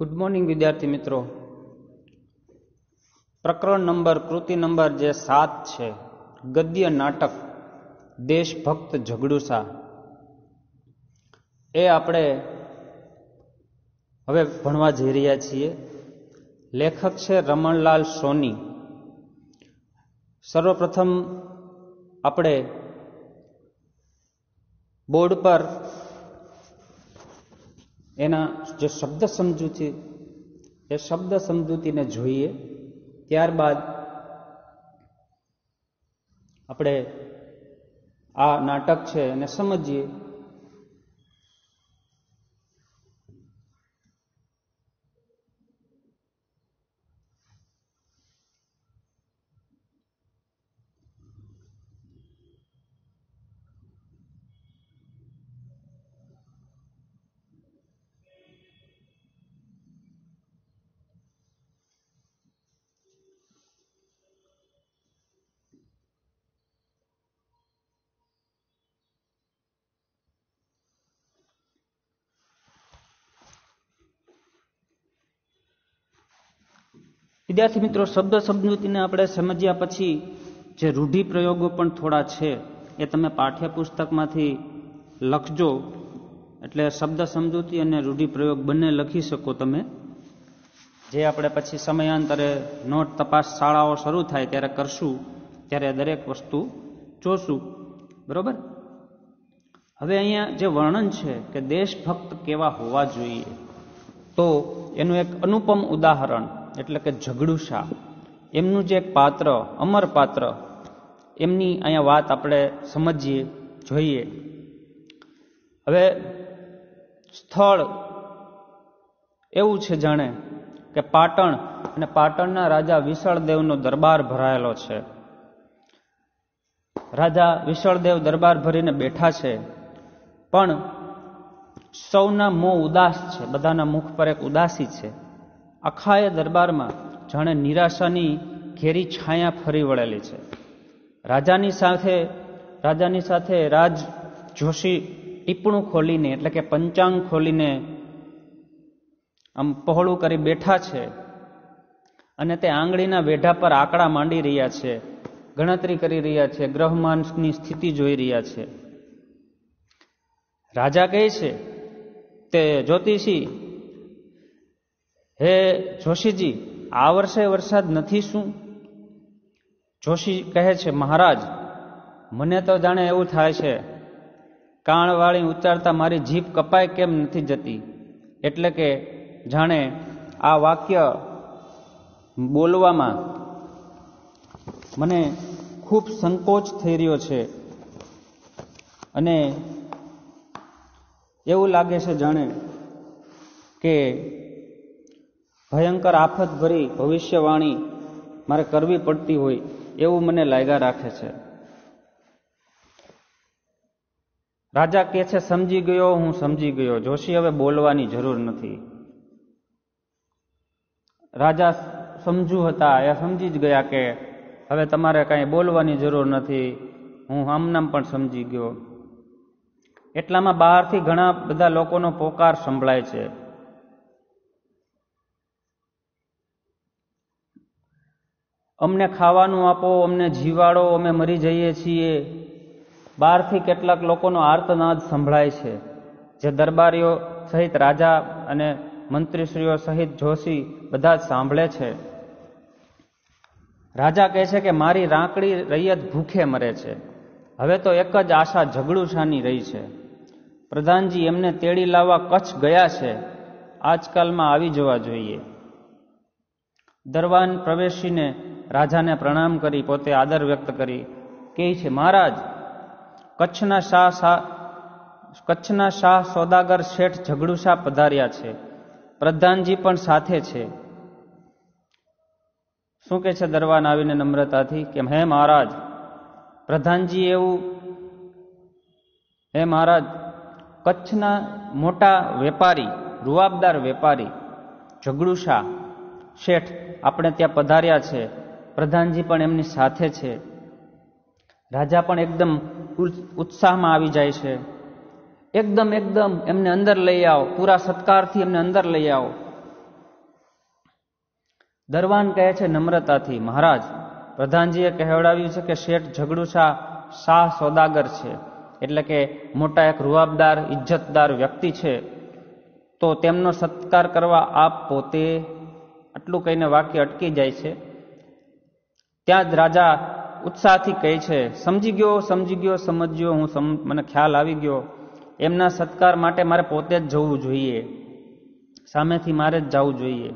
Good morning विद्यार्थी मित्रों। प्रकरण नंबर कृति नंबर जे 7 है गद्य नाटक देशभक्त झगड़ूसा ए आपणे हवे भणवा जई रह्या छीए। लेखक छे रमणलाल सोनी। सर्वप्रथम आपणे बोर्ड पर एना जो शब्द समजूती ए शब्द समजूती ने जोईए, त्यारबाद आपणे आ नाटक छे एने समझीए। विद्यार्थी मित्रों, शब्द समजूती ने आपणे समझ्या पछी जे रूढ़ि प्रयोगों पण थोड़ा छे ए तमे पाठ्यपुस्तकमांथी लखजो, एटले शब्द समजूती अने रूढ़ि प्रयोग बंने लखी शको तमे। जे आपणे पछी समयांतरे नोट तपास शाळाओ शरू थाय त्यारे करशुं, त्यारे दरेक वस्तु जोशुं। बरोबर। हवे अहींया जे वर्णन छे के देशभक्त केवा होवा जोईए, तो एनुं एक अनुपम उदाहरण એટલે કે ઝઘડુસા એમનું જે એક પાત્ર અમર પાત્ર એમની અહીંયા વાત આપણે સમજીએ જોઈએ। હવે સ્થળ એવું છે જાણે કે પાટણ અને પાટણના રાજા વિસળદેવનો દરબાર ભરાયેલો છે। રાજા વિસળદેવ દરબાર ભરીને બેઠા છે, પણ સૌના મોં ઉદાસ છે, બધાના મુખ પર એક ઉદાસી છે। આખા એ દરબારમાં જાણે નિરાશાની ઘેરી છાયા ફરી વળેલી છે। રાજાની સાથે રાજ જોશી ટીપણું ખોલીને એટલે કે પંચાંગ ખોલીને આમ પહોળું કરી બેઠા છે અને તે આંગળીના વેઢા પર આંકડા માંડી રહ્યા છે, ગણતરી કરી રહ્યા છે, ગ્રહમાનની સ્થિતિ જોઈ રહ્યા છે। રાજા કહે છે તે જ્યોતિષી, हे जोशीजी, आ वर्षे वरसाद नथी शुं? जोशी कहे छे, महाराज मने तो जाणे एवुं थाय छे, काणवाळी उच्चारता मारी जीभ कपाय केम नथी जती, एटले के जाणे आ वाक्य बोलवामां मने खूब संकोच थई रह्यो छे अने एवुं लागे छे जाणे के भयंकर आफत भरी भविष्यवाणी मारे करवी पड़ती होय एवं मने लाग्या राखे छे। राजा कहे छे, समझी गयो, हूँ समझी गयो, जोशी हवे बोलवानी जरूर नथी। राजा समजू हता ए समझी ज गया के हवे तमारे कांई बोलवानी जरूर नथी, हूँ आमनाम पण समझी गयो। एटलामां बहारथी घणा बधा लोकोनो पोकार संभळाय छे। अमने खावानुं आपो, अमने जीवाड़ो, अमे मरी जईए छीए। बहारथी केटलाक लोकोनो आर्तनाद संभळाय छे, जे दरबारीओ सहित राजा अने मंत्रीश्रीओ सहित जोशी बधा सांभळे छे। राजा कहे छे के मारी रांकड़ी रैयत भूखे मरे छे, हवे तो एक ज आशा झगड़ूसानी रही छे। प्रधानजी एमने तेड़ी लाववा कच्छ गया छे, आजकालमां आवी जवा जोईए। दरबान प्रवेशीने राजा ने प्रणाम करी पोते आदर व्यक्त करी कहे छे, महाराज कच्छना शाह सौदागर शेठ झगड़ूसा पधार्या छे, प्रधानजी पण साथे छे। शुं कहे छे दरबान आवीने नम्रताथी के हे महाराज, प्रधानजी एवुं, हे महाराज कच्छना मोटा वेपारी, रुआबदार वेपारी झगड़ूसा शेठ આપણે ત્યાં પધાર્યા છે, પ્રધાનજી પણ એમની સાથે છે। રાજા પણ એકદમ ઉત્સાહમાં આવી જાય છે, एकदम एमने अंदर लई आओ, पूरा सत्कारथी एमने अंदर लई आओ। દરવાન કહે છે નમ્રતાથી, મહારાજ, પ્રધાનજીએ કહેવડાવ્યું છે કે શેઠ ઝઘડુશા શાહ સોદાગર છે, એટલે કે મોટા એક રૂઆબદાર ઇજ્જતદાર વ્યક્તિ છે, તો તેમનો સત્કાર કરવા આપ પોતે. આટલું કહીને વાક્ય અટકી જાય છે. ત્યાં જ રાજા ઉત્સાહથી કહે છે, સમજી ગયો, સમજ્યો, મને ખ્યાલ આવી ગયો. એમના સત્કાર માટે મારે પોતે જ જવું જોઈએ, સામેથી મારે જ જવું જોઈએ.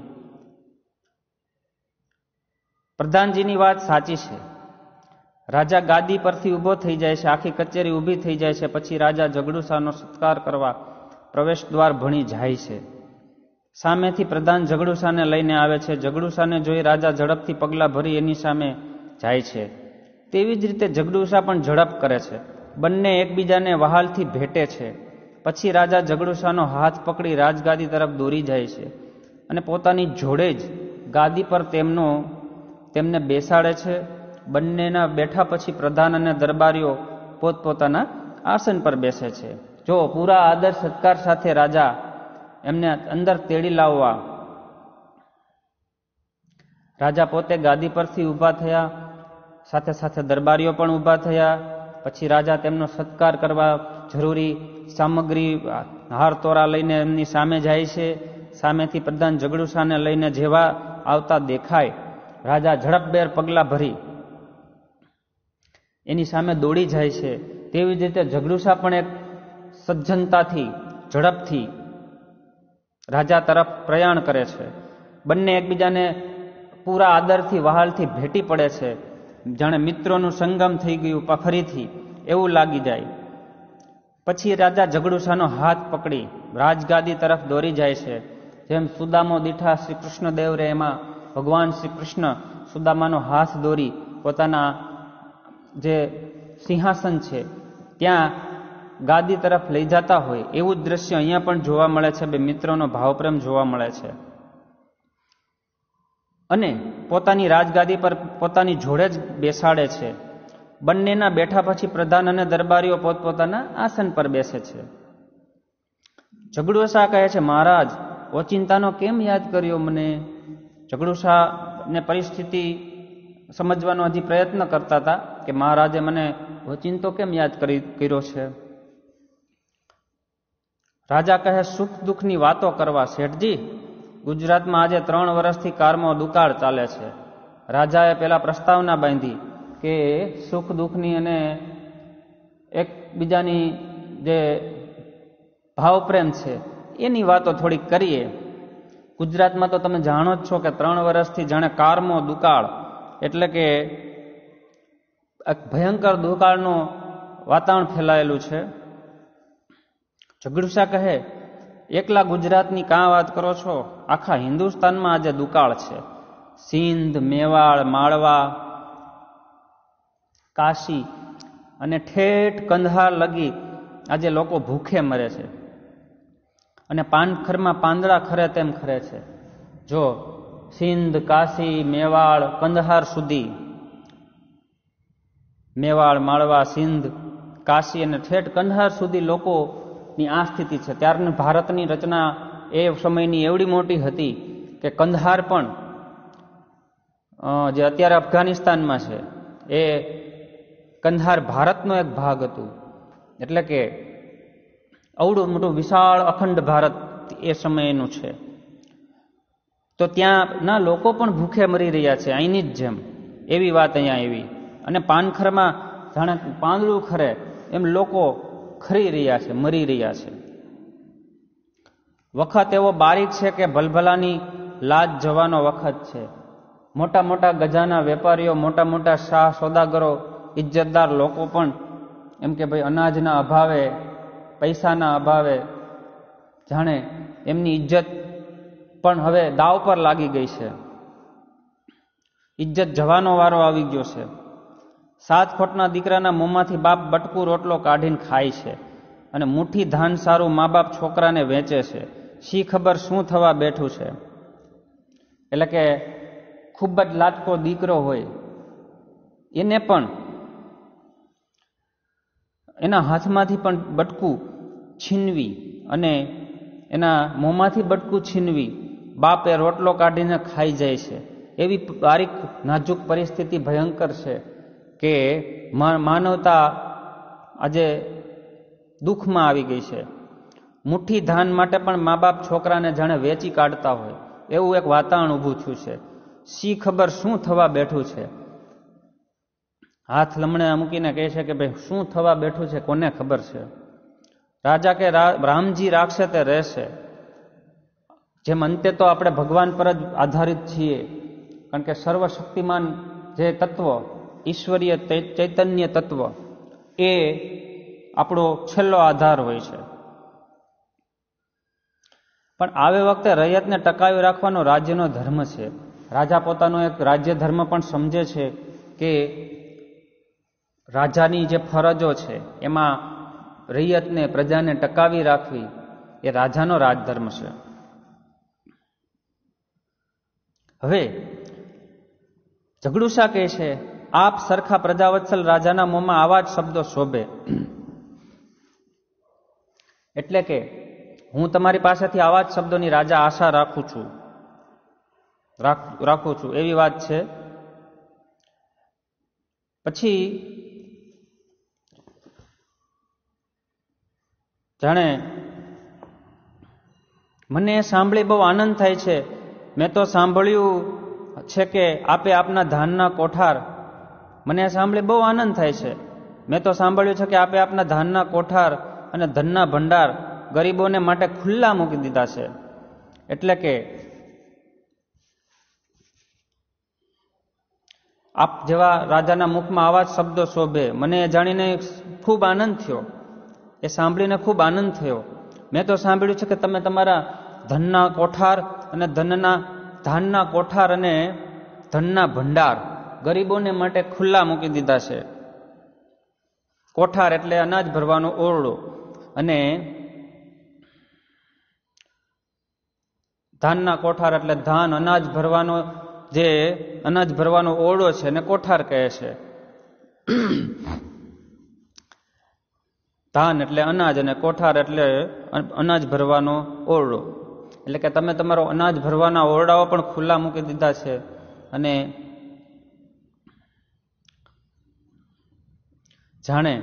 પ્રધાનજીની વાત સાચી છે. રાજા ગાદી પરથી ઊભો થઈ જાય છે, આખી કચેરી ઊભી થઈ જાય છે. પછી રાજા ઝઘડુશાનો સત્કાર કરવા પ્રવેશ દ્વાર ભણી જાય છે. સામેથી પ્રધાન ઝઘડુશાને લઈને આવે છે. ઝઘડુશાને જોઈ રાજા ઝડપથી પગલાં ભરી એની સામે જાય છે. તેવી જ રીતે ઝઘડુશા પણ ઝડપ કરે છે. બંને એકબીજાને વહાલથી ભેટે છે. પછી રાજા ઝઘડુશાનો હાથ પકડી રાજગાદી તરફ દોરી જાય છે અને પોતાની જોડે જ ગાદી પર તેમને બેસાડે છે. બંનેના બેઠા પછી પ્રધાન અને દરબારીઓ પોતપોતાના આસન પર બેસે છે. જો પૂરા આદર સત્કાર સાથે રાજા એમને અંદર તેડી લાવવા રાજા પોતે ગાદી પરથી ઊભા થયા, સાથે સાથે દરબારીઓ પણ ઊભા થયા. પછી રાજા તેમનો સત્કાર કરવા જરૂરી સામગ્રી હાર તોરા લઈને એમની સામે જાય છે. સામેથી પ્રધાન ઝઘડુશાને લઈને જેવા આવતા દેખાય, રાજા ઝડપભેર પગલાં ભરી એની સામે દોડી જાય છે. તેવી જ રીતે ઝઘડુશા પણ એક સજ્જનતાથી, ઝડપથી રાજા તરફ પ્રયાણ કરે છે. બંને એકબીજાને પૂરા આદરથી, વહાલથી ભેટી પડે છે. જાણે મિત્રોનું સંગમ થઈ ગયું ફરીથી એવું લાગી જાય. પછી રાજા ઝઘડુશાનો હાથ પકડી રાજગાદી તરફ દોરી જાય છે. જેમ સુદામો દીઠા શ્રી કૃષ્ણદેવ રે, એમાં ભગવાન શ્રી કૃષ્ણ સુદામાનો હાથ દોરી પોતાના જે સિંહાસન છે ત્યાં ગાદી તરફ લઈ જતા હોય એવું જ દ્રશ્ય અહીંયા પણ જોવા મળે છે. બે મિત્રોનો ભાવપ્રેમ જોવા મળે છે. અને પોતાની રાજગાદી પર પોતાની જોડે જ બેસાડે છે. બંનેના બેઠા પછી પ્રધાન અને દરબારીઓ પોતપોતાના આસન પર બેસે છે. ઝઘડુશા કહે છે, મહારાજ, ઓચિંતાનો કેમ યાદ કર્યો મને? ઝઘડુશાને પરિસ્થિતિ સમજવાનો હજી પ્રયત્ન કરતા હતા કે મહારાજે મને ઓચિંતો કેમ યાદ કર્યો છે. રાજા કહે, સુખ દુઃખની વાતો કરવા શેઠજી. ગુજરાતમાં આજે 3 વર્ષથી કારમો દુકાળ ચાલે છે. રાજાએ પેલા પ્રસ્તાવના બાંધી કે સુખ દુઃખની અને એકબીજાની જે ભાવપ્રેમ છે એની વાતો થોડીક કરીએ. ગુજરાતમાં તો તમે જાણો જ છો કે 3 વર્ષથી જાણે કારમો દુકાળ, એટલે કે એક ભયંકર દુકાળનું વાતાવરણ ફેલાયેલું છે. ઝઘડુશા કહે, એકલા ગુજરાતની કાં વાત કરો છો? આખા હિન્દુસ્તાનમાં આજે દુકાળ છે. સિંધ, મેવાડ, માળવા, કાશી અને ઠેઠ કંદહાર લગી આજે લોકો ભૂખે મરે છે અને પાનખરમાં પાંદડા ખરે તેમ ખરે છે. જો સિંધ, કાશી, મેવાડ, કંદહાર સુધી, મેવાડ, માળવા, સિંધ, કાશી અને ઠેઠ કંદહાર સુધી લોકોની આ સ્થિતિ છે. ત્યારની ભારતની રચના એ સમયની એવડી મોટી હતી કે કંદહાર પણ, જે અત્યારે અફઘાનિસ્તાનમાં છે, એ કંદહાર ભારતનો એક ભાગ હતું. એટલે કે અવડું મોટું વિશાળ અખંડ ભારત એ સમયનું છે. તો ત્યાંના લોકો પણ ભૂખે મરી રહ્યા છે અહીંની જ જેમ, એવી વાત અહીંયા એવી. અને પાનખરમાં જાણે પાંદડું ખરે એમ લોકો ખરી રહ્યા છે, મરી રહ્યા છે. વખત એવો બારીક છે કે ભલભલાની લાજ જવાનો વખત છે. મોટા મોટા ગજાના વેપારીઓ, મોટા મોટા શાહ સોદાગરો, ઇજ્જતદાર લોકો પણ એમ કે ભાઈ અનાજના અભાવે, પૈસાના અભાવે જાણે એમની ઇજ્જત પણ હવે દાવ પર લાગી ગઈ છે. ઇજ્જત જવાનો વારો આવી ગયો છે. 7 ખોટના દીકરાના મોંમાંથી બાપ બટકું રોટલો કાઢીને ખાય છે અને મુઠ્ઠી ધાન સારું મા બાપ છોકરાને વેચે છે. શી ખબર શું થવા બેઠું છે. એટલે કે ખૂબ જ લાટકો દીકરો હોય એને પણ એના હાથમાંથી પણ બટકું છીનવી અને એના મોંમાંથી બટકું છીનવી બાપે રોટલો કાઢીને ખાઈ જાય છે. એવી બારીક નાજુક પરિસ્થિતિ ભયંકર છે કે માનવતા આજે દુઃખમાં આવી ગઈ છે. મુઠ્ઠી ધાન માટે પણ મા બાપ છોકરાને જાણે વેચી કાઢતા હોય એવું એક વાતાવરણ ઊભું થયું છે. શી ખબર શું થવા બેઠું છે. હાથ લમણે મૂકીને કહે છે કે ભાઈ શું થવા બેઠું છે કોને ખબર છે. રાજા કે રામજી રાખશે તે રહેશે. જેમ અંતે તો આપણે ભગવાન પર જ આધારિત છીએ, કારણ કે સર્વશક્તિમાન જે તત્વ, ઈશ્વરીય ચૈતન્ય તત્વ, એ આપણો છેલ્લો આધાર હોય છે. પણ આવે વખતે રૈયતને ટકાવી રાખવાનો રાજ્યનો ધર્મ છે. રાજા પોતાનો એક રાજ્ય ધર્મ પણ સમજે છે કે રાજાની જે ફરજો છે એમાં રૈયતને, પ્રજાને ટકાવી રાખવી એ રાજાનો રાજધર્મ છે. હવે ઝઘડુશા કહે છે, આપ સરખા પ્રજાવત્સલ રાજાના મોંમાં આવા જ શબ્દો શોભે. એટલે કે હું તમારી પાસેથી આવા જ શબ્દોની રાજા આશા રાખું છું એવી વાત છે. પછી જાણે મને સાંભળી બહુ આનંદ થાય છે. મેં તો સાંભળ્યું છે કે આપે આપના ધાનના કોઠાર, મને સાંભળી બહુ આનંદ થાય છે. મેં તો સાંભળ્યું છે કે આપે આપના ધાનના કોઠાર અને ધનના ભંડાર ગરીબોને માટે ખુલ્લા મૂકી દીધા છે. એટલે કે આપ જેવા રાજાના મુખમાં આવા જ શબ્દો શોભે. મને એ જાણીને ખૂબ આનંદ થયો, એ સાંભળીને ખૂબ આનંદ થયો. મેં તો સાંભળ્યું છે કે તમે તમારા ધનના કોઠાર અને ધાનના કોઠાર અને ધનના ભંડાર ગરીબોને માટે ખુલ્લા મૂકી દીધા છે. કોઠાર એટલે અનાજ ભરવાનો ઓરડો, અને ધાનના કોઠાર એટલે ધાન, અનાજ ભરવાનો ઓરડો છે, અને કોઠાર કહે છે. ધાન એટલે અનાજ અને કોઠાર એટલે અનાજ ભરવાનો ઓરડો. એટલે કે તમે તમારો અનાજ ભરવાના ઓરડાઓ પણ ખુલ્લા મૂકી દીધા છે, અને જાણે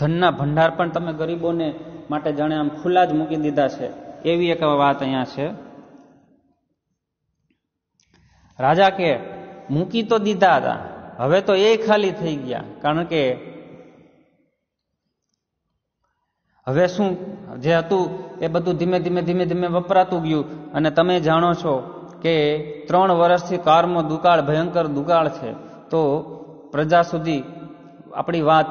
ધનના ભંડાર પણ તમે ગરીબોને માટે જાણે આમ ખુલ્લા જ મૂકી દીધા છે, એવી એક વાત અહીંયા છે. રાજા કે મૂકી તો દીધા હતા, હવે તો એ ખાલી થઈ ગયા. કારણ કે હવે શું જે હતું એ બધું ધીમે ધીમે વપરાતું ગયું. અને તમે જાણો છો કે 3 વર્ષથી કાળનો દુકાળ, ભયંકર દુકાળ છે. તો પ્રજા સુધી આપણી વાત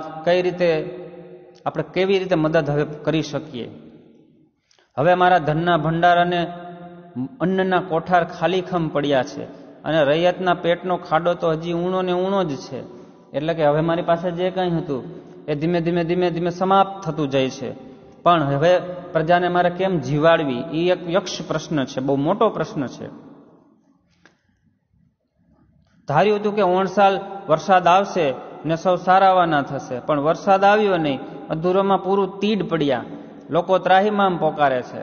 આપણે કેવી રીતે મદદ હવે કરી શકીએ. હવે મારા ધનના ભંડાર અને અન્નના કોઠાર ખાલીખમ પડ્યા છે, અને રૈયતના પેટનો ખાડો તો હજી ઊણો ને ઊણો જ છે. એટલે કે હવે મારી પાસે જે કંઈ હતું એ ધીમે ધીમે સમાપ્ત થતું જાય છે. પણ હવે પ્રજાને મારે કેમ જીવાડવી, એ એક યક્ષ પ્રશ્ન છે, બહુ મોટો પ્રશ્ન છે. ધાર્યું હતું કે 9 સાલ વરસાદ આવશે ને સૌ સારાવાના થશે, પણ વરસાદ આવ્યો નહીં. અધૂરોમાં પૂરું તીડ પડ્યા, લોકો ત્રાહિમામ પોકારે છે.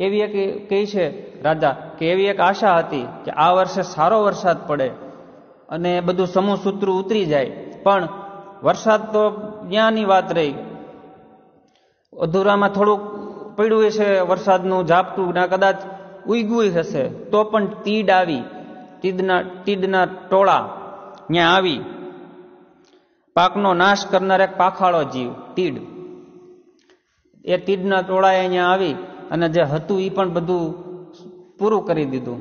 એવી એક કહે છે રાજા કે એવી એક આશા હતી કે આ વર્ષે સારો વરસાદ પડે અને બધું સમૂહ સૂત્રું ઉતરી જાય. પણ વરસાદ તો ત્યાંની વાત રહી. અધૂરામાં થોડુંક પડ્યું છે વરસાદનું ઝાપટું, ના કદાચ ઉગ્યું હશે, તો પણ તીડ આવી. તીડના ટોળા ત્યાં આવી. પાકનો નાશ કરનાર એક પાખાળો જીવ તીડ, એ તીડના ટોળાએ અહીંયા આવી અને જે હતું એ પણ બધું પૂરું કરી દીધું.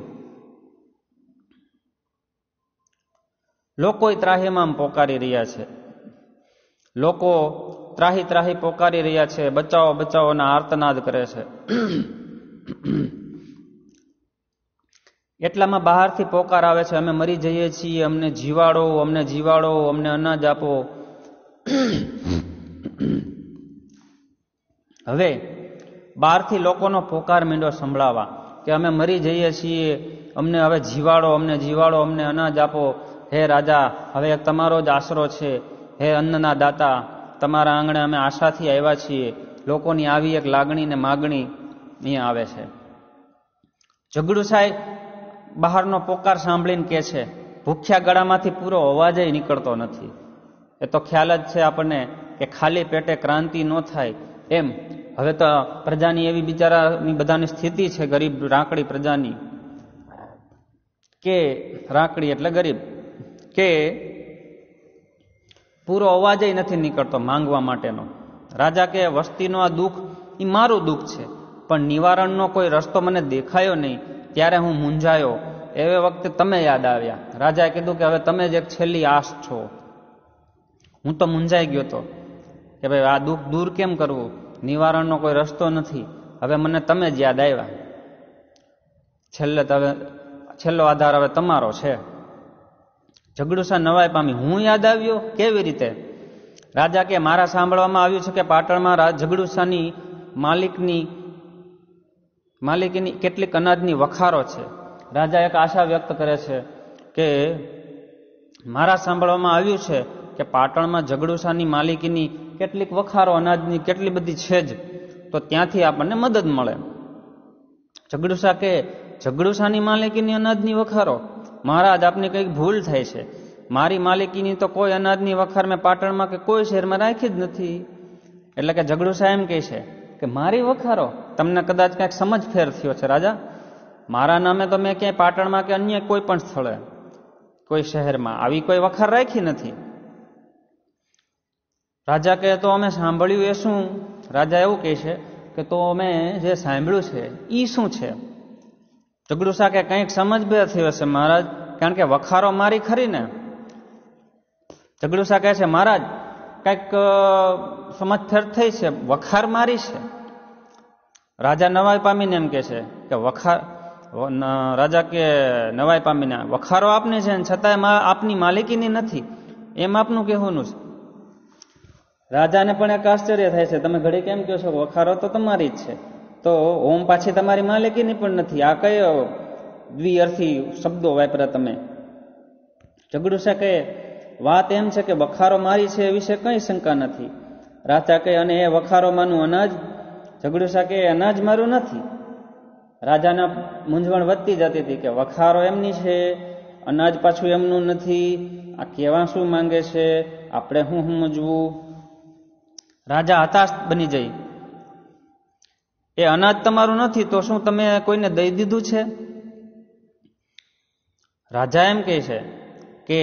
લોકો ત્રાહીમામ પોકારી રહ્યા છે. લોકો ત્રાહી પોકારી રહ્યા છે, બચાવો બચાવોના આર્તનાદ કરે છે. એટલામાં બહારથી પોકાર આવે છે, અમે મરી જઈએ છીએ, અમને જીવાડો, અમને અનાજ આપો. હવે બહારથી લોકોનો પોકાર માંડ્યો સંભળાવા કે અમે મરી જઈએ છીએ, અમને હવે જીવાડો, અમને અનાજ આપો. હે રાજા, હવે તમારો જ આશરો છે. હે અન્નના દાતા, તમારા આંગણે અમે આશાથી આવ્યા છીએ. લોકોની આવી એક લાગણી ને માગણી અહીંયા આવે છે. ઝઘડુશાએ બહારનો પોકાર સાંભળીને કહે છે, ભૂખ્યા ગળામાંથી પૂરો અવાજ નીકળતો નથી. એ તો ખ્યાલ જ છે આપણને કે ખાલી પેટે ક્રાંતિ ન થાય એમ. હવે તો પ્રજાની એવી બિચારાની બધાની સ્થિતિ છે, ગરીબ રાંકડી પ્રજાની, કે રાંકડી એટલે ગરીબ, કે પૂરો અવાજ નથી નીકળતો માંગવા માટેનો. રાજા કે વસ્તીનો આ દુઃખ એ મારું દુઃખ છે, પણ નિવારણનો કોઈ રસ્તો મને દેખાયો નહીં. ત્યારે હું મૂંઝાયો. એ વખતે તમે યાદ આવ્યા. રાજાએ કીધું કે હવે તમે જ એક છેલ્લી આશ છો. હું તો મૂંઝાઈ ગયો હતો કે ભાઈ આ દુઃખ દૂર કેમ કરવું, નિવારણનો કોઈ રસ્તો નથી. હવે મને તમે જ યાદ આવ્યા. છેલ્લો આધાર હવે તમારો છે. ઝઘડુસા નવાઈ પામી. હું યાદ આવ્યો? કેવી રીતે? રાજા કે મારા સાંભળવામાં આવ્યું છે કે પાટણમાં ઝઘડુસાની માલિકીની કેટલીક અનાજની વખારો છે. રાજા એક આશા વ્યક્ત કરે છે કે મારા સાંભળવામાં આવ્યું છે કે પાટણમાં ઝઘડુસાની માલિકીની કેટલીક વખારો અનાજની કેટલી બધી છે જ, તો ત્યાંથી આપણને મદદ મળે. ઝઘડુસા કે ઝઘડુસાની માલિકીની અનાજની વખારો? મહારાજ, આપની કંઈક ભૂલ થાય છે. મારી માલિકીની તો કોઈ અનાજની વખાર મેં પાટણમાં કે કોઈ શહેરમાં રાખી જ નથી. એટલે કે ઝઘડુસા એમ કહે છે કે મારી વખારો? તમને કદાચ કંઈક સમજ ફેર થયો છે રાજા. મારા નામે તો મેં ક્યાંય પાટણમાં કે અન્ય કોઈ પણ સ્થળે, કોઈ શહેરમાં આવી કોઈ વખાર રાખી નથી. રાજા કહે તો અમે સાંભળ્યું એ શું? રાજા એવું કહે છે કે તો અમે જે સાંભળ્યું છે એ શું છે? ઝઘડુસા કે કંઈક સમજ બે થયો છે મહારાજ, કારણ કે વખારો મારી ખરી ને. ઝઘડુસા કહે છે મહારાજ, કંઈક સમજ ફેર થઈ છે, વખાર મારી છે. રાજા નવાઈ પામીને એમ કહે છે કે રાજા કે નવાઈ પામીને વખારો આપની છે છતાંય આપની માલિકીની નથી, એમ આપનું કહેવાનું છે. રાજાને પણ એક આશ્ચર્ય થાય છે, તમે ઘડી કેમ કહો છો વખારો તો તમારી જ છે, તો ઓમ પાછી તમારી માલિકીની પણ નથી. આ કયો દ્વિઅર્થી શબ્દો વાપર્યા તમે? ઝઘડુસા કહે વાત એમ છે કે વખારો મારી છે એ વિશે કંઈ શંકા નથી. રાજા કહે અને એ વખારોમાંનું અનાજ? ઝઘડુસા કહે અનાજ મારું નથી. રાજાના મૂંઝવણ વધતી જતી હતી કે વખારો એમની છે, અનાજ પાછું એમનું નથી. આ કેવા શું માંગે છે, આપણે શું સમજવું? રાજા હતાશ બની જઈ. એ અનાજ તમારું નથી તો શું તમે કોઈને દઈ દીધું છે? રાજા એમ કહે છે કે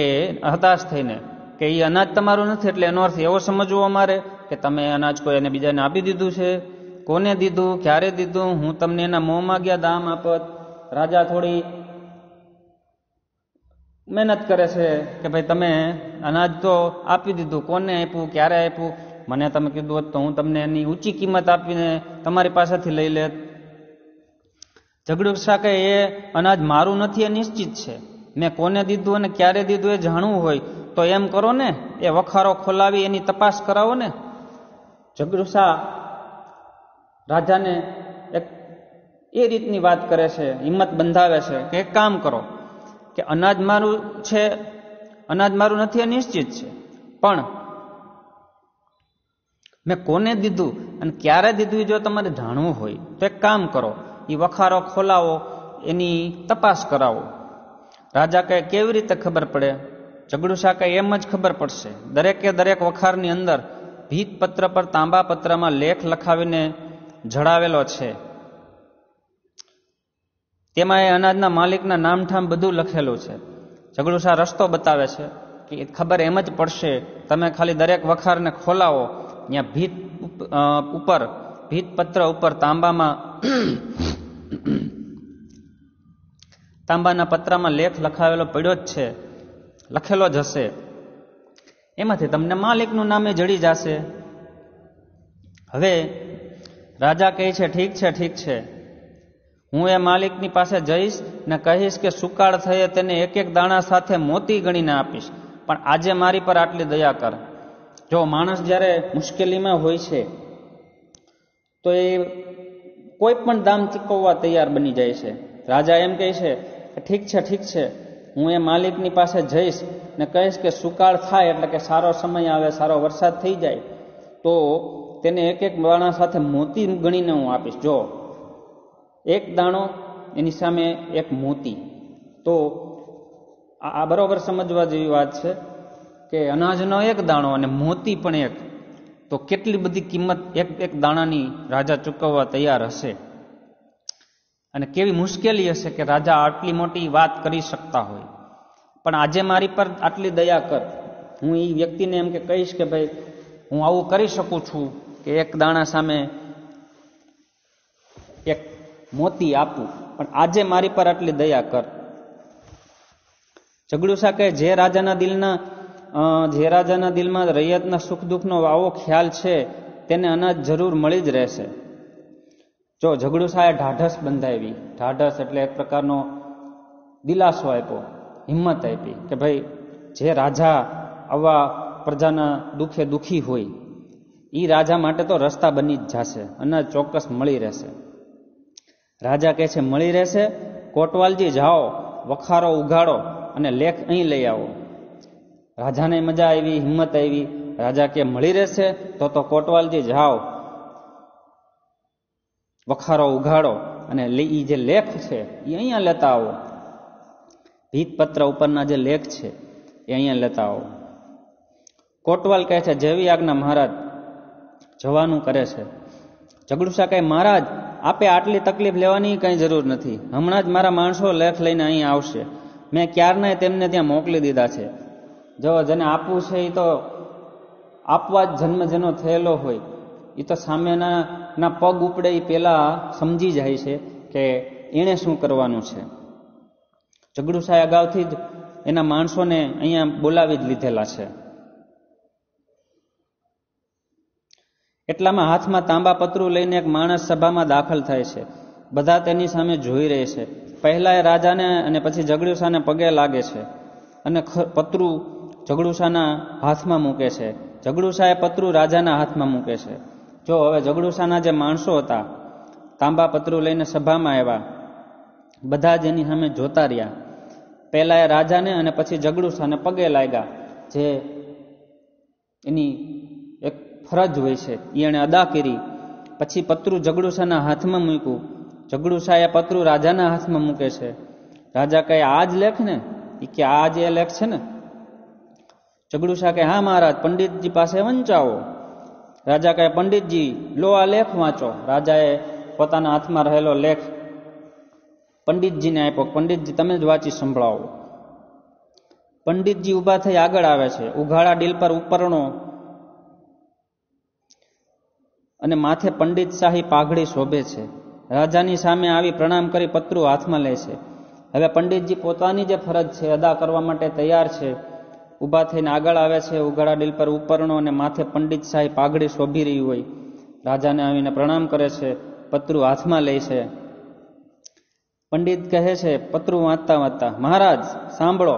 હતાશ થઈને કે એ અનાજ તમારું નથી, એટલે એનો અર્થ એવો સમજવો અમારે કે તમે અનાજ કોઈ એને બીજાને આપી દીધું છે. કોને દીધું, ક્યારે દીધું, હું તમને એના મોં માગ્યા દામ આપત? રાજા થોડી મહેનત કરે છે કે ભાઈ તમે અનાજ તો આપી દીધું, કોને આપ્યું, ક્યારે આપ્યું? મને તમે કીધું હોત તો હું તમને એની ઊંચી કિંમત આપીને તમારી પાસેથી લઈ લેત. ઝઘડુસા કે એ અનાજ મારું નથી એ નિશ્ચિત છે. મેં કોને દીધું અને ક્યારે દીધું એ જાણવું હોય તો એમ કરો ને, એ વખારો ખોલાવી એની તપાસ કરાવો ને. ઝઘડુસા રાજાને એક એ રીતની વાત કરે છે, હિંમત બંધાવે છે કે એક કામ કરો કે અનાજ મારું છે, અનાજ મારું નથી એ નિશ્ચિત છે, પણ મેં કોને દીધું અને ક્યારે દીધું જો તમારે જાણવું હોય તો એક કામ કરો, એ વખારો ખોલાવો, એની તપાસ કરાવો. રાજા કહે કેવી રીતે ખબર પડે? ઝઘડુસા કહે એમ જ ખબર પડશે. દરેકે દરેક વખારની અંદર ભીતપત્ર પર તાંબા પત્રમાં લેખ લખાવીને જડાવેલો છે. તેમાં એ અનાજના માલિકના નામઠામ બધું લખેલું છે. ઝઘડુસા રસ્તો બતાવે છે કે ખબર એમ જ પડશે, તમે ખાલી દરેક વખારને ખોલાવો, ત્યાં ભીતપત્ર ઉપર તાંબાના પત્રમાં લેખ લખાવેલો પડ્યો જ છે, લખેલો જ હશે. એમાંથી તમને માલિકનું નામે જડી જશે. હવે રાજા કહે છે ઠીક છે, ઠીક છે, હું એ માલિકની પાસે જઈશ ને કહીશ કે સુકાળ થયે તેને એક એક દાણા સાથે મોતી ગણીને આપીશ, પણ આજે મારી પર આટલી દયા કર. જો માણસ જ્યારે મુશ્કેલીમાં હોય છે તો એ કોઈ પણ દામ ચૂકવવા તૈયાર બની જાય છે. રાજા એમ કહે છે કે ઠીક છે, ઠીક છે, હું એ માલિકની પાસે જઈશ ને કહીશ કે સુકાળ થાય એટલે કે સારો સમય આવે, સારો વરસાદ થઈ જાય તો તેને એક એક દાણા સાથે મોતી ગણીને હું આપીશ. જો એક દાણો એની સામે એક મોતી, તો આ બરોબર સમજવા જેવી વાત છે કે અનાજનો એક દાણો અને મોતી પણ એક, તો કેટલી બધી કિંમત એક એક દાણાની રાજા ચૂકવવા તૈયાર હશે, અને કેવી મુશ્કેલી હશે કે રાજા આટલી મોટી વાત કરી શકતા હોય. પણ આજે મારી પર આટલી દયા કર, હું એ વ્યક્તિને એમ કે કહીશ કે ભાઈ હું આવું કરી શકું છું કે એક દાણા સામે એક મોતી આપું, પણ આજે મારી પર આટલી દયા કર. ઝઘડુસા કહે જે રાજાના દિલમાં રૈયતના સુખ દુઃખનો આવો ખ્યાલ છે તેને અનાજ જરૂર મળી જ રહેશે. જો ઝઘડુસાએ ઢાઢસ બંધાવી, ઢાઢસ એટલે એક પ્રકારનો દિલાસો આપ્યો, હિંમત આપી કે ભાઈ જે રાજા આવા પ્રજાના દુઃખે દુઃખી હોય એ રાજા માટે તો રસ્તા બની જ જશે, અનાજ ચોક્કસ મળી રહેશે. રાજા કહે છે મળી રહેશે, કોટવાલજી જાઓ, વખારો ઉઘાડો અને લેખ અહીં લઈ આવો. રાજાને મજા આવી, હિંમત આવી. રાજા કે મળી રહેશે તો કોટવાલજી જાઓ, વખારો ઉઘાડો અને એ જે લેખ છે એ અહીંયા લેતા આવો. ભીતપત્ર ઉપરના જે લેખ છે એ અહીંયા લેતા આવો. કોટવાલ કહે છે જેવી આજ્ઞા મહારાજ. જવાનું કરે છે. ઝઘડુસા કહે મહારાજ આપે આટલી તકલીફ લેવાની કંઈ જરૂર નથી, હમણાં જ મારા માણસો લેખ લઈને અહીં આવશે, મેં ક્યારનાય તેમને ત્યાં મોકલી દીધા છે. જો જેને આપવું છે એ તો આપવા જ જન્મ જેનો થયેલો હોય એ તો સામેના પગ ઉપડે એ પહેલા સમજી જાય છે કે એણે શું કરવાનું છે. ઝઘડુસાએ અગાઉથી જ એના માણસોને અહીંયા બોલાવી જ લીધેલા છે. એટલામાં હાથમાં તાંબા પતરું લઈને એક માણસ સભામાં દાખલ થાય છે. બધા તેની સામે જોઈ રહે છે. પહેલા એ રાજાને અને પછી ઝઘડુસાને પગે લાગે છે અને પતરું ઝઘડુસાના હાથમાં મૂકે છે. ઝઘડુસાએ પતરું રાજાના હાથમાં મૂકે છે. જો હવે ઝઘડુસાના જે માણસો હતા તાંબા પતરું લઈને સભામાં આવ્યા, બધા જ એની સામે જોતા રહ્યા. પહેલા એ રાજાને અને પછી ઝઘડુસાને પગે લાગ્યા, જે એની એક ફરજ હોય છે એ એણે અદા કરી. પછી પતરું ઝઘડુસાના હાથમાં મૂક્યું. ઝઘડુસાએ પતરું રાજાના હાથમાં મૂકે છે. રાજા કહે આ જ લેખ ને? એ કે આ જ એ લેખ છે ને? ઝઘડુસા કહે હા મહારાજ, પંડિતજી પાસે વંચાવો. રાજા કહે પંડિતજી લો આ લેખ વાંચો. રાજાએ પોતાના હાથમાં રહેલો લેખ પંડિતજીને આપ્યો. પંડિતજી તમે જ વાંચી સંભળાવો. પંડિતજી ઊભા થઈ આગળ આવે છે. ઉઘાડા ડીલ પર ઉપરણો અને માથે પંડિત શાહી પાઘડી શોભે છે. રાજાની સામે આવી પ્રણામ કરી પતરું હાથમાં લે છે. હવે પંડિતજી પોતાની જે ફરજ છે અદા કરવા માટે તૈયાર છે. ઊભા થઈને આગળ આવે છે. ઉઘાડા ડીલ પર ઉપરણો અને માથે પંડિત શાહી પાઘડી શોભી રહી હોય. રાજાને આવીને પ્રણામ કરે છે. પતરું હાથમાં લે છે. પંડિત કહે છે પતરું વાંચતા વાંચતા, મહારાજ સાંભળો,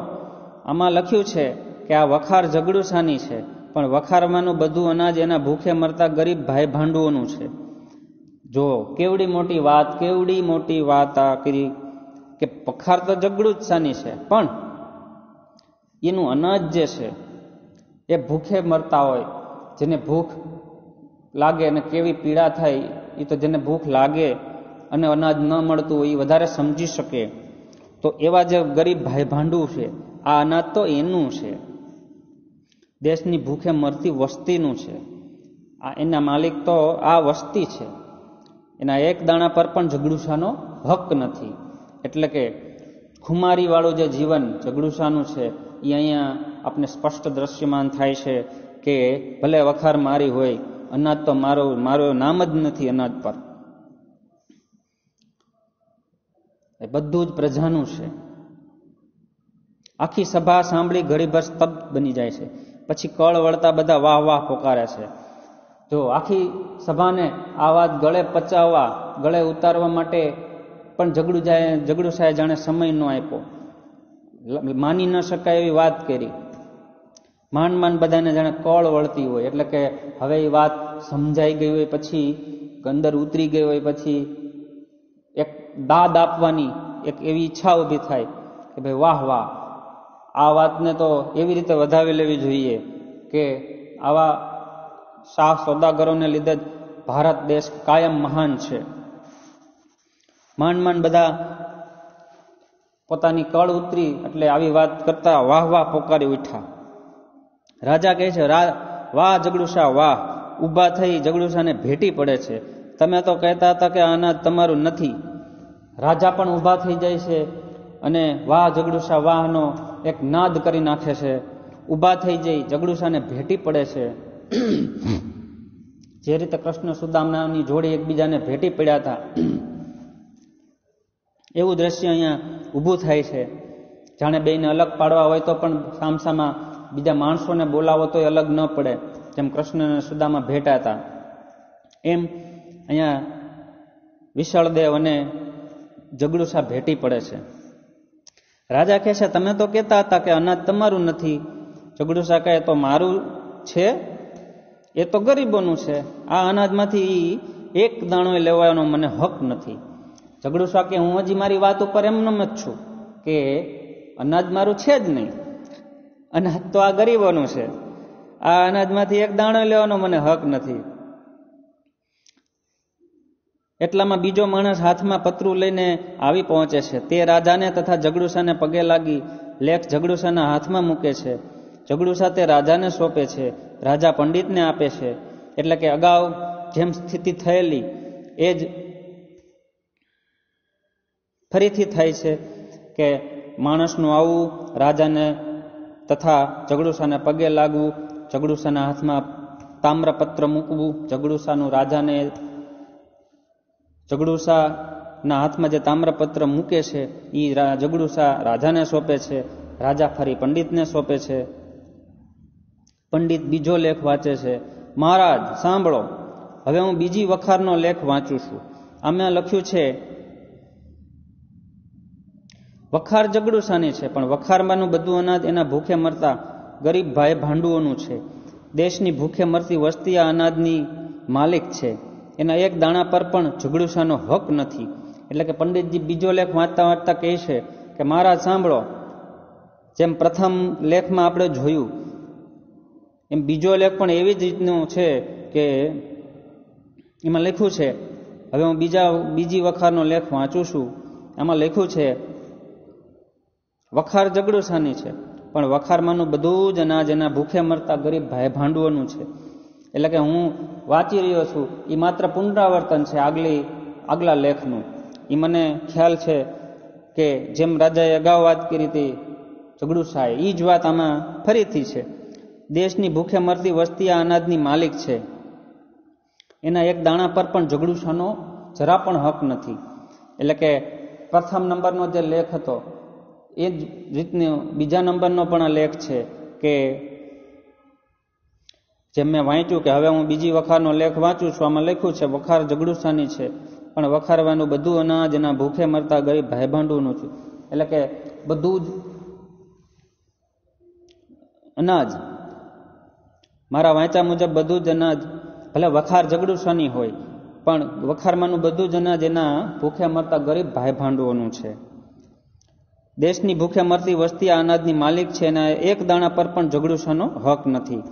આમાં લખ્યું છે કે આ વખાર ઝઘડુસાની છે, પણ વખારવાનું બધું અનાજ એના ભૂખે મરતા ગરીબ ભાઈ ભાંડુઓનું છે. જો કેવડી મોટી વાત આ કરી કે વખાર તો ઝઘડુસાની છે, પણ એનું અનાજ જે છે એ ભૂખે મરતા હોય, જેને ભૂખ લાગે અને કેવી પીડા થાય એ તો જેને ભૂખ લાગે અને અનાજ ન મળતું હોય એ વધારે સમજી શકે. તો એવા જે ગરીબ ભાઈ ભાંડુ છે, આ અનાજ તો એનું છે, દેશની ભૂખે મરતી વસ્તીનું છે. આ એના માલિક તો આ વસ્તી છે. એના એક દાણા પર પણ ઝઘડુસાનો હક નથી. એટલે કે ખુમારીવાળું જે જીવન ઝઘડુસાનું છે એ અહીંયા આપણે સ્પષ્ટ દ્રશ્યમાન થાય છે કે ભલે વખાર મારી હોય, અનાજ તો મારો નામ જ નથી અનાજ પર. એ બધું જ પ્રજાનું છે. આખી સભા સાંભળી ઘડીભર સ્તબ્ધ બની જાય છે. પછી કળ વળતા બધા વાહ વાહ પોકારે છે. જો આખી સભાને આ વાત ગળે પચાવવા, ગળે ઉતારવા માટે પણ ઝઘડુસાએ જાણે સમય ન આપ્યો. માની ન શકાય એવી વાત કરી. માંડ બધાને જાણે કળ વળતી હોય, એટલે કે હવે એ વાત સમજાઈ ગઈ હોય, પછી અંદર ઉતરી ગઈ હોય, પછી એક દાદ આપવાની એક એવી ઈચ્છા ઊભી થાય કે ભાઈ વાહ વાહ, આ વાતને તો એવી રીતે વધાવી લેવી જોઈએ કે આવા શાહ સોદાગરોને લીધે જ ભારત દેશ કાયમ મહાન છે. માંડ બધા પોતાની કળ ઉતરી એટલે આવી વાત કરતા વાહ વાહ પોકારી ઉઠ્યા. રાજા કહે છે, વાહ જગડુશા વાહ. ઊભા થઈ જગડુશાને ભેટી પડે છે. તમે તો કહેતા હતા કે આ અનાજ તમારું નથી. રાજા પણ ઊભા થઈ જાય છે અને વાહ જગડુશા વાહનો એક નાદ કરી નાખે છે. ઊભા થઈ જઈ જગડુશાને ભેટી પડે છે. જે રીતે કૃષ્ણ સુદામાની જોડી એકબીજાને ભેટી પડ્યા હતા એવું દ્રશ્ય અહીંયા ઊભું થાય છે. જાણે બેયને અલગ પાડવા હોય તો પણ સામસામા બીજા માણસોને બોલાવો તો અલગ ન પડે, જેમ કૃષ્ણ અને સુદામા ભેટા હતા એમ અહીંયા વિશાળદેવ અને જગડુશા ભેટી પડે છે. રાજા કહે છે, તમે તો કહેતા હતા કે અનાજ તમારું નથી. જગડુશા કહે, તો મારું છે, એ તો ગરીબોનું છે. આ અનાજમાંથી એક દાણો લેવાનો મને હક નથી. જગડુશા કે, હું હજી મારી વાત ઉપર એમનેમ જ છું કે અનાજ મારું છે જ નહીં. અનાજ તો આ ગરીબોનું છે. આ અનાજમાંથી એક દાણો લેવાનો મને હક નથી. એટલામાં બીજો માણસ હાથમાં પતરું લઈને આવી પહોંચે છે. તે રાજાને તથા જગડુશાને પગે લાગી લેખ જગડુશાના હાથમાં મૂકે છે. જગડુશા તે રાજાને સોંપે છે. રાજા પંડિતને આપે છે. એટલે કે અગાઉ જેમ સ્થિતિ થયેલી એ જ ફરીથી થાય છે કે માણસનું આવવું, રાજાને તથા જગડુશાને પગે લાગવું, જગડુશાના હાથમાં તામ્રપત્ર મૂકવું, જગડુશાનું રાજાને જગડુશાના હાથમાં જે તામ્રપત્ર મૂકે છે એ જગડુશા રાજાને સોંપે છે. રાજા ફરી પંડિતને સોંપે છે. પંડિત બીજો લેખ વાંચે છે. મહારાજ સાંભળો, હવે હું બીજી વખારનો લેખ વાંચું છું. આમાં લખ્યું છે, વખાર જગડુશાની છે, પણ વખારમાંનું બધું અનાજ એના ભૂખે મરતા ગરીબ ભાઈ ભાંડુઓનું છે. દેશની ભૂખે મરતી વસ્તી આ અનાજની માલિક છે. એના એક દાણા પર પણ જગડુશાનો હક નથી. એટલે કે પંડિતજી બીજો લેખ વાંચતા વાંચતા કહે છે કે મહારાજ સાંભળો, જેમ પ્રથમ લેખમાં આપણે જોયું એમ બીજો લેખ પણ એવી જ રીતનું છે કે એમાં લખ્યું છે, હવે હું બીજી વખારનો લેખ વાંચું છું. એમાં લખ્યું છે, વખાર જગડુશાની છે, પણ વખારમાંનું બધું જ અનાજ એના ભૂખે મરતા ગરીબ ભાઈ ભાંડુઓનું છે. એટલે કે હું વાંચી રહ્યો છું એ માત્ર પુનરાવર્તન છે આગલા લેખનું. એ મને ખ્યાલ છે કે જેમ રાજાએ અગાઉ વાત કરી હતી જગડુશાએ, એ જ વાત આમાં ફરીથી છે. દેશની ભૂખે મરતી વસ્તી આ અનાજની માલિક છે. એના એક દાણા પર પણ જગડુશાનો જરા પણ હક નથી. એટલે કે પ્રથમ નંબરનો જે લેખ હતો એ જ રીતનો બીજા નંબરનો પણ આ લેખ છે કે જેમ મેં વાંચ્યું કે હવે હું બીજી વખારનો લેખ વાંચું છું. આમાં લખ્યું છે, વખાર જગડુશાની છે, પણ વખારવાનું બધું અનાજ એના ભૂખે મરતા ગરીબ ભાઈ ભાંડુનું છે. એટલે કે બધું જ અનાજ, મારા વાંચા મુજબ બધું જ અનાજ ભલે વખાર જગડુશાની હોય પણ વખારમાંનું બધું જ અનાજ એના ભૂખે મરતા ગરીબ ભાઈ ભાંડુઓનું છે. દેશની ભૂખે મરતી વસ્તી આ અનાજની માલિક છે. એના એક દાણા પર પણ જગડુશાનો હક નથી.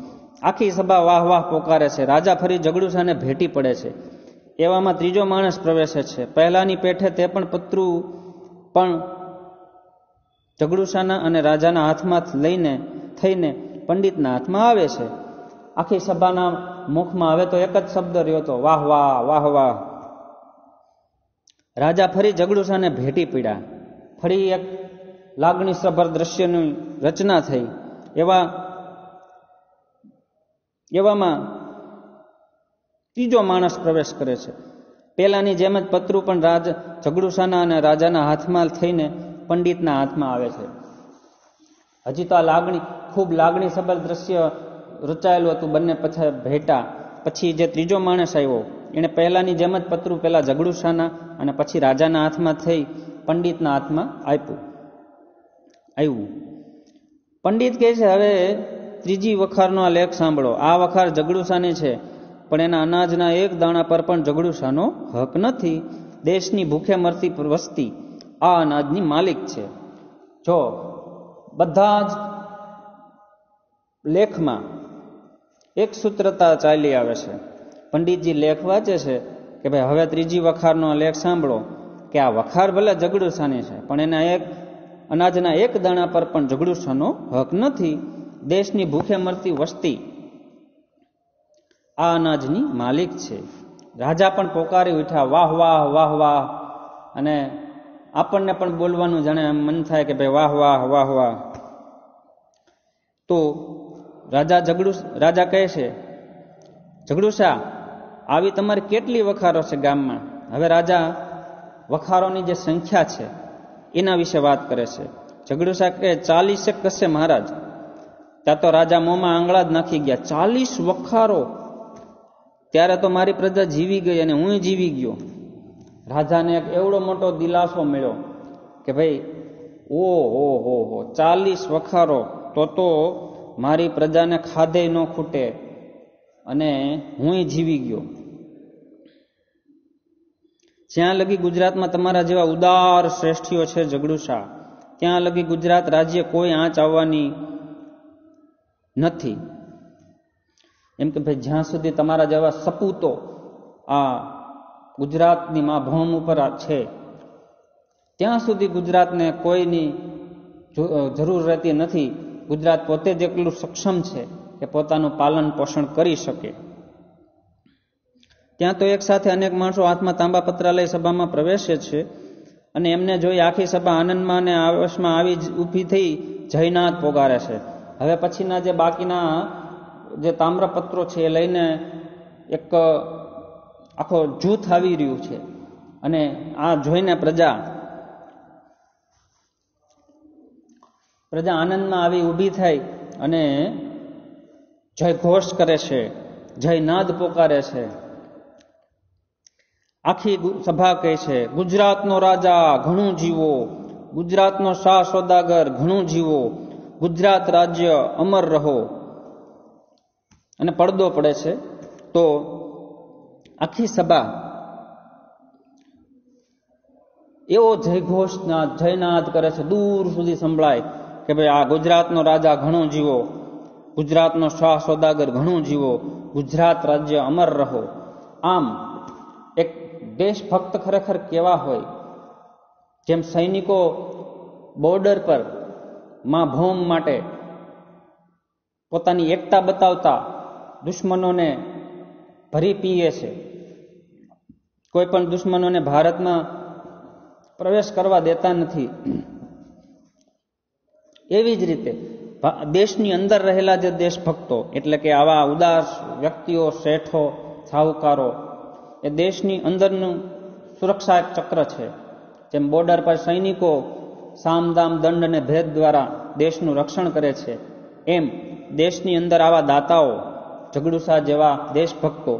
આખી સભા વાહ વાહ પોકારે છે. રાજા ફરી જગડુશાને ભેટી પડે છે. એવામાં ત્રીજો માણસ પ્રવેશે છે. પહેલાની પેઠે તે પણ પતરું પણ જગડુશાના અને રાજાના હાથમાં થઈને પંડિતના હાથમાં આવે છે. આખી સભાના મુખમાં હવે તો એક જ શબ્દ રહ્યો હતો, વાહ વાહ વાહ વાહ. રાજા ફરી જગડુશાને ભેટી પડ્યા. ફરી એક લાગણીસભર દ્રશ્યની રચના થઈ. એવામાં ત્રીજો માણસ પ્રવેશ કરે છે. પેલાની જેમ જ પતરું પણ જગડુશાના અને રાજાના હાથમાં થઈને પંડિતના હાથમાં આવે છે. હજી તો આ ખૂબ લાગણીસભર દ્રશ્ય રચાયેલું હતું. બંને પછી ભેટા. પછી જે ત્રીજો માણસ આવ્યો એણે પહેલાની જેમ જ પતરું પેલા જગડુશાના અને પછી રાજાના હાથમાં થઈ પંડિતના હાથમાં આવ્યું. પંડિત કહે છે, હવે ત્રીજી વખારનો આ લેખ સાંભળો. આ વખાર જગડુશાની છે, પણ એના અનાજના એક દાણા પર પણ જગડુશાનો હક નથી. દેશની ભૂખે મરતી વસ્તી આ અનાજની માલિક છે. જો બધા જ લેખમાં એક સૂત્રતા ચાલી આવે છે. પંડિતજી લેખ વાંચે છે કે ભાઈ હવે ત્રીજી વખારનો લેખ સાંભળો કે આ વખાર ભલે જગડુશાની છે, પણ એના એક અનાજના એક દાણા પર પણ ઝઘડુસાનો હક નથી. દેશની ભૂખે મરતી વસ્તી આ અનાજની માલિક છે. રાજા પણ પોકારી ઉઠ્યા, વાહ વાહ વાહ વાહ. અને આપણને પણ બોલવાનું જાણે મન થાય કે ભાઈ વાહ વાહ વાહ વાહ. તો રાજા કહે છે, ઝઘડુસા, આવી તમારી કેટલી વખારો છે ગામમાં? હવે રાજા વખારોની જે સંખ્યા છે એના વિશે વાત કરે છે. ઝઘડુસા કહે 40 કશે મહારાજ. ત્યાં તો રાજા મોંમાં આંગળા જ નાખી ગયા. 40 વખારો! ત્યારે તો મારી પ્રજા જીવી ગઈ અને હું જીવી ગયો. રાજાને એક એવડો મોટો દિલાસો મળ્યો કે ભાઈ ઓહો હો હો 40 વખારો, તો મારી પ્રજાને ખાધે ન ખૂટે અને હું જીવી ગયો. જ્યાં લગી ગુજરાતમાં તમારા જેવા ઉદાર શ્રેષ્ઠીઓ છે ઝઘડુસા, ત્યાં લગી ગુજરાત રાજ્ય કોઈ આંચ આવવાની નથી. એમ કે ભાઈ જ્યાં સુધી તમારા જેવા સપૂતો આ ગુજરાતની મા ભૂમ ઉપર છે ત્યાં સુધી ગુજરાતને કોઈની જરૂર રહેતી નથી. ગુજરાત પોતે જ એટલું સક્ષમ છે કે પોતાનું પાલન પોષણ કરી શકે. ત્યાં તો એક સાથે અનેક માણસો હાથમાં તાંબા પતરા લઈ સભામાં પ્રવેશે છે અને એમને જોઈ આખી સભા આનંદમાં અને આવેશમાં આવી ઊભી થઈ જયનાથ પોગારે છે. હવે પછીના જે બાકીના જે તામ્રપત્રો છે એ લઈને એક આખો જૂથ આવી રહ્યું છે અને આ જોઈને પ્રજા આનંદમાં આવી ઊભી થઈ અને જય ઘોષ કરે છે, જયનાદ પોકારે છે. આખી સભા કહે છે, ગુજરાતનો રાજા ઘણું જીવો, ગુજરાતનો શાહ સોદાગર ઘણું જીવો, ગુજરાત રાજ્ય અમર રહો. અને પડદો પડે છે તો આખી સભા એવો જયનાદ કરે છે, દૂર સુધી સંભળાય કે ભાઈ આ ગુજરાતનો રાજા ઘણો જીવો, ગુજરાતનો શાહ સોદાગર ઘણું જીવો, ગુજરાત રાજ્ય અમર રહો. આમ એક દેશભક્ત ખરેખર કેવા હોય, જેમ સૈનિકો બોર્ડર પર માં ભૌમ માટે પોતાની એકતા બતાવતા દુશ્મનોને ભરી પીએ છે, કોઈ પણ દુશ્મનોને ભારતમાં પ્રવેશ કરવા દેતા નથી. એવી જ રીતે દેશની અંદર રહેલા જે દેશભક્તો, એટલે કે આવા ઉદાસ વ્યક્તિઓ, શેઠો, સાહુકારો, એ દેશની અંદરનું સુરક્ષા એક ચક્ર છે. જેમ બોર્ડર પર સૈનિકો સામદામ દંડ અને ભેદ દ્વારા દેશનું રક્ષણ કરે છે, એમ દેશની અંદર આવા દાતાઓ, ઝઘડુસા જેવા દેશભક્તો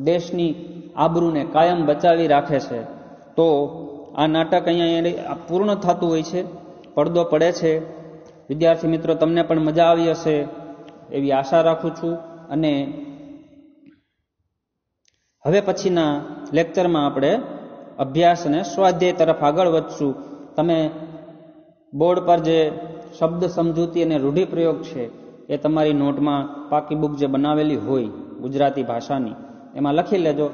દેશની આબરૂને કાયમ બચાવી રાખે છે. તો આ નાટક અહીંયા પૂર્ણ થતું હોય છે, પડદો પડે છે. વિદ્યાર્થી મિત્રો, તમને પણ મજા આવી હશે એવી આશા રાખું છું. અને હવે પછીના લેક્ચરમાં આપણે અભ્યાસ અને સ્વાધ્યાય તરફ આગળ વધશું. તમે બોર્ડ પર જે શબ્દ સમજૂતી અને રૂઢિપ્રયોગ છે એ તમારી નોટમાં પાકી બુક જે બનાવેલી હોય ગુજરાતી ભાષાની એમાં લખી લેજો.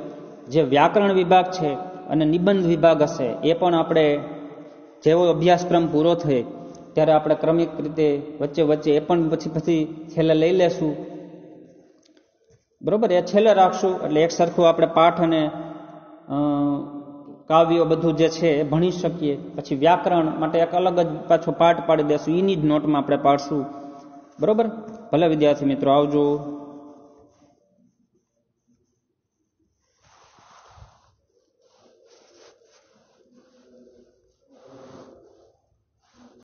જે વ્યાકરણ વિભાગ છે અને નિબંધ વિભાગ હશે એ પણ આપણે જેવો અભ્યાસક્રમ પૂરો થાય ત્યારે આપણે ક્રમિક રીતે વચ્ચે વચ્ચે એ પણ પછી છેલ્લે લઈ લેશું. બરોબર, એ છેલ્લે રાખશું એટલે એક સરખું આપણે પાઠ અને કાવ્યો બધું જે છે એ ભણી શકીએ. પછી વ્યાકરણ માટે એક અલગ જ પાછો પાઠ પાડી દેશું, એની જ નોટમાં આપણે પાડશું. બરોબર, ભલે વિદ્યાર્થી મિત્રો, આવજો.